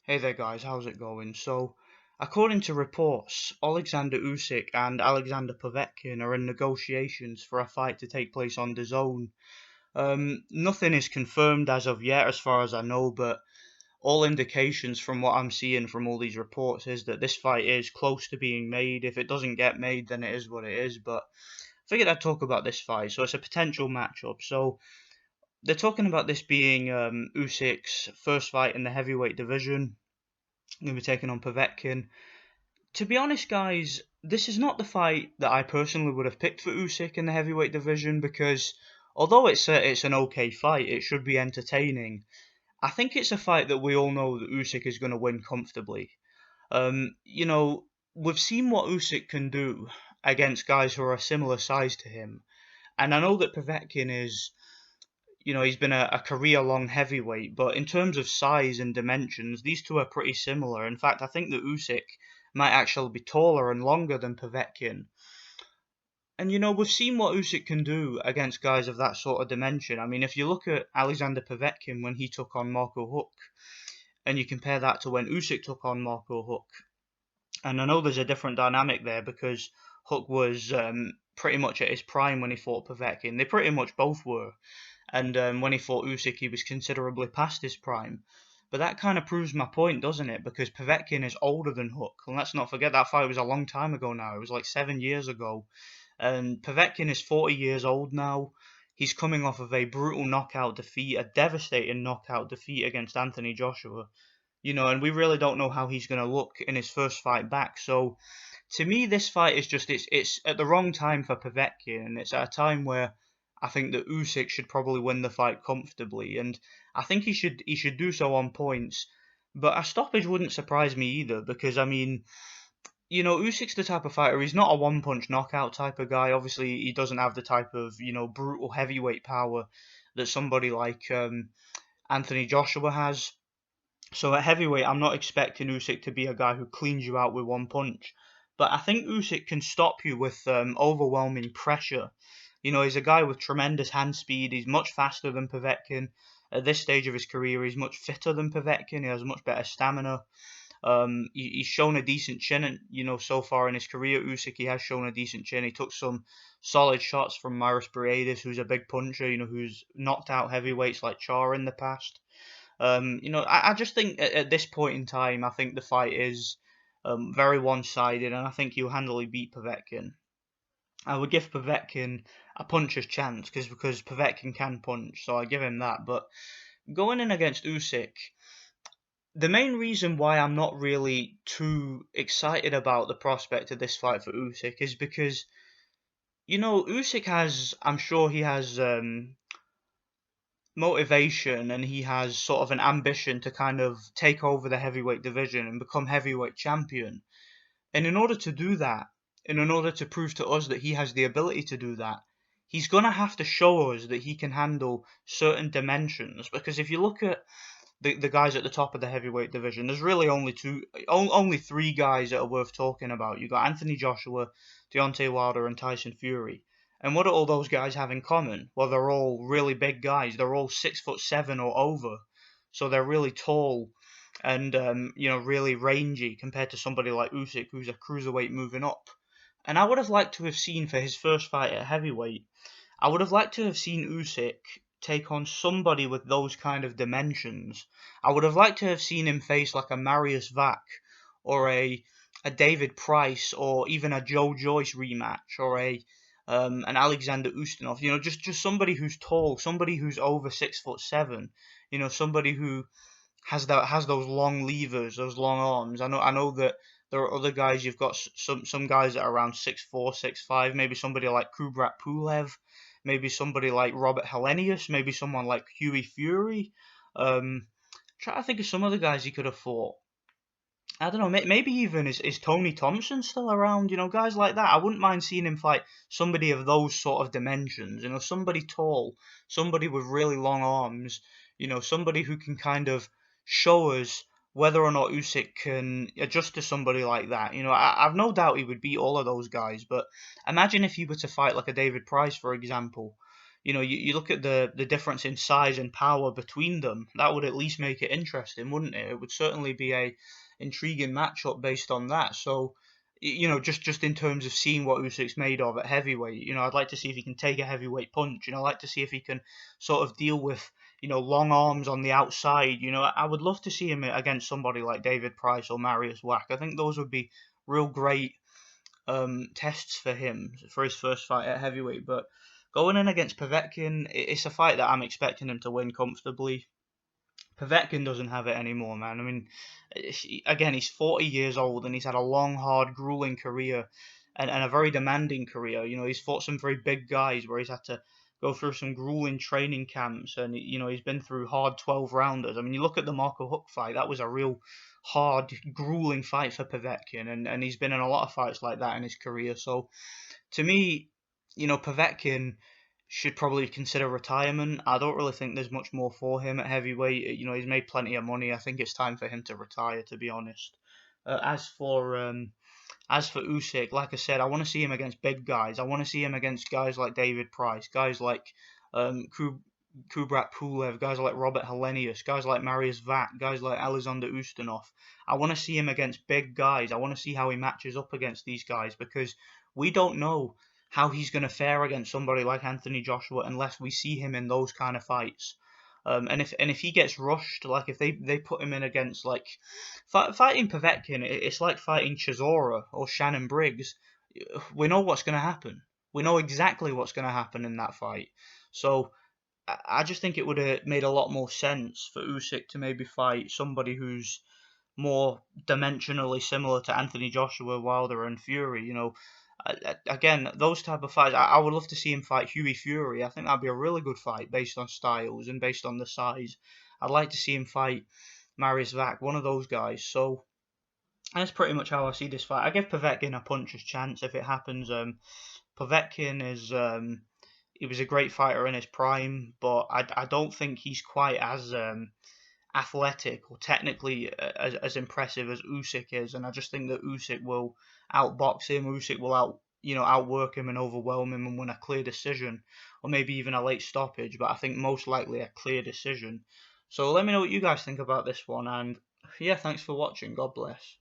Hey there guys, how's it going? So, according to reports, Oleksandr Usyk and Alexander Povetkin are in negotiations for a fight to take place on DAZN. Nothing is confirmed as of yet, as far as I know, but all indications from what I'm seeing from all these reports is that this fight is close to being made. If it doesn't get made, then it is what it is, but I figured I'd talk about this fight. So, it's a potential matchup. So, they're talking about this being Usyk's first fight in the heavyweight division. Going to be taking on Povetkin. To be honest, guys, this is not the fight that I personally would have picked for Usyk in the heavyweight division because although it's an okay fight, it should be entertaining. I think it's a fight that we all know that Usyk is going to win comfortably. You know, we've seen what Usyk can do against guys who are a similar size to him, and I know that Povetkin is, he's been a career-long heavyweight, but in terms of size and dimensions, these two are pretty similar. In fact, I think that Usyk might actually be taller and longer than Povetkin. And we've seen what Usyk can do against guys of that sort of dimension. I mean, if you look at Alexander Povetkin when he took on Marco Huck, and you compare that to when Usyk took on Marco Huck, and I know there's a different dynamic there because Huck was pretty much at his prime when he fought Povetkin. They pretty much both were. And when he fought Usyk, he was considerably past his prime. But that kind of proves my point, doesn't it? Because Povetkin is older than Huck. And let's not forget that fight was a long time ago now. It was like 7 years ago. And Povetkin is 40 years old now. He's coming off of a brutal knockout defeat, a devastating knockout defeat against Anthony Joshua. And we really don't know how he's going to look in his first fight back. So, to me, this fight is just it's at the wrong time for Povetkin, and it's at a time where I think that Usyk should probably win the fight comfortably, and I think he should do so on points. But a stoppage wouldn't surprise me either, because I mean, Usyk's the type of fighter. He's not a one-punch knockout type of guy. Obviously, he doesn't have the type of brutal heavyweight power that somebody like Anthony Joshua has. So at heavyweight, I'm not expecting Usyk to be a guy who cleans you out with one punch. But I think Usyk can stop you with overwhelming pressure. He's a guy with tremendous hand speed. He's much faster than Povetkin. At this stage of his career, he's much fitter than Povetkin. He has much better stamina. He's shown a decent chin, and so far in his career, Usyk he has shown a decent chin. He took some solid shots from Maris Briedis, who's a big puncher. Who's knocked out heavyweights like Char in the past. I just think at this point in time, I think the fight is very one-sided, and I think he'll handily beat Povetkin. I would give Povetkin a puncher's chance because Povetkin can punch, so I give him that. But going in against Usyk, the main reason why I'm not really too excited about the prospect of this fight for Usyk is because Usyk has, I'm sure he has motivation and he has sort of an ambition to kind of take over the heavyweight division and become heavyweight champion. And in order to do that, and in order to prove to us that he has the ability to do that, he's going to have to show us that he can handle certain dimensions. Because if you look at the guys at the top of the heavyweight division, there's really only three guys that are worth talking about. You've got Anthony Joshua, Deontay Wilder, and Tyson Fury. And what do all those guys have in common? Well, they're all really big guys. They're all 6'7" or over, so they're really tall and really rangy compared to somebody like Usyk, who's a cruiserweight moving up. And I would have liked to have seen for his first fight at heavyweight, I would have liked to have seen Usyk take on somebody with those kind of dimensions. I would have liked to have seen him face like a Marius Vac or a David Price or even a Joe Joyce rematch or an Alexander Ustinov. Just somebody who's tall, somebody who's over 6'7". Somebody who has those long levers, those long arms. I know that there are other guys. You've got some guys that are around 6'4", 6'5". Maybe somebody like Kubrat Pulev, maybe somebody like Robert Helenius, maybe someone like Huey Fury. Try to think of some other guys he could have fought. I don't know, maybe even is Tony Thompson still around? Guys like that. I wouldn't mind seeing him fight somebody of those sort of dimensions. Somebody tall, somebody with really long arms. Somebody who can kind of show us whether or not Usyk can adjust to somebody like that. I've no doubt he would beat all of those guys. But imagine if he were to fight like a David Price, for example. You look at the difference in size and power between them. That would at least make it interesting, wouldn't it? It would certainly be a intriguing matchup based on that. So, just in terms of seeing what Usyk's made of at heavyweight, I'd like to see if he can take a heavyweight punch. I'd like to see if he can sort of deal with, long arms on the outside. I would love to see him against somebody like David Price or Marius Wack. I think those would be real great tests for him for his first fight at heavyweight. But going in against Povetkin, it's a fight that I'm expecting him to win comfortably. Povetkin doesn't have it anymore, man. I mean, again, he's 40 years old and he's had a long, hard, grueling career and a very demanding career. He's fought some very big guys where he's had to go through some grueling training camps and, he's been through hard 12 rounders. I mean, you look at the Marco Huck fight, that was a real hard, grueling fight for Povetkin, and he's been in a lot of fights like that in his career. So to me, Povetkin should probably consider retirement. I don't really think there's much more for him at heavyweight. He's made plenty of money. I think it's time for him to retire, to be honest. As for Usyk, like I said, I want to see him against big guys. I want to see him against guys like David Price, guys like Kubrat Pulev, guys like Robert Helenius, guys like Marius Vac, guys like Alexander Ustinov. I want to see him against big guys. I want to see how he matches up against these guys because we don't know how he's going to fare against somebody like Anthony Joshua unless we see him in those kind of fights. And if he gets rushed, like if they put him in against like fighting Povetkin, it's like fighting Chisora or Shannon Briggs. We know what's going to happen. We know exactly what's going to happen in that fight. So I just think it would have made a lot more sense for Usyk to maybe fight somebody who's more dimensionally similar to Anthony Joshua, Wilder, and Fury. Again, those type of fights, I would love to see him fight Hughie Fury. I think that'd be a really good fight based on styles and based on the size. I'd like to see him fight Marius Vac, one of those guys. So that's pretty much how I see this fight. I give Povetkin a puncher's chance if it happens. Povetkin is he was a great fighter in his prime, but I don't think he's quite as athletic or technically as impressive as Usyk is, and I just think that Usyk will outbox him. Usyk will outwork him and overwhelm him and win a clear decision, or maybe even a late stoppage. But I think most likely a clear decision. So let me know what you guys think about this one, and yeah, thanks for watching. God bless.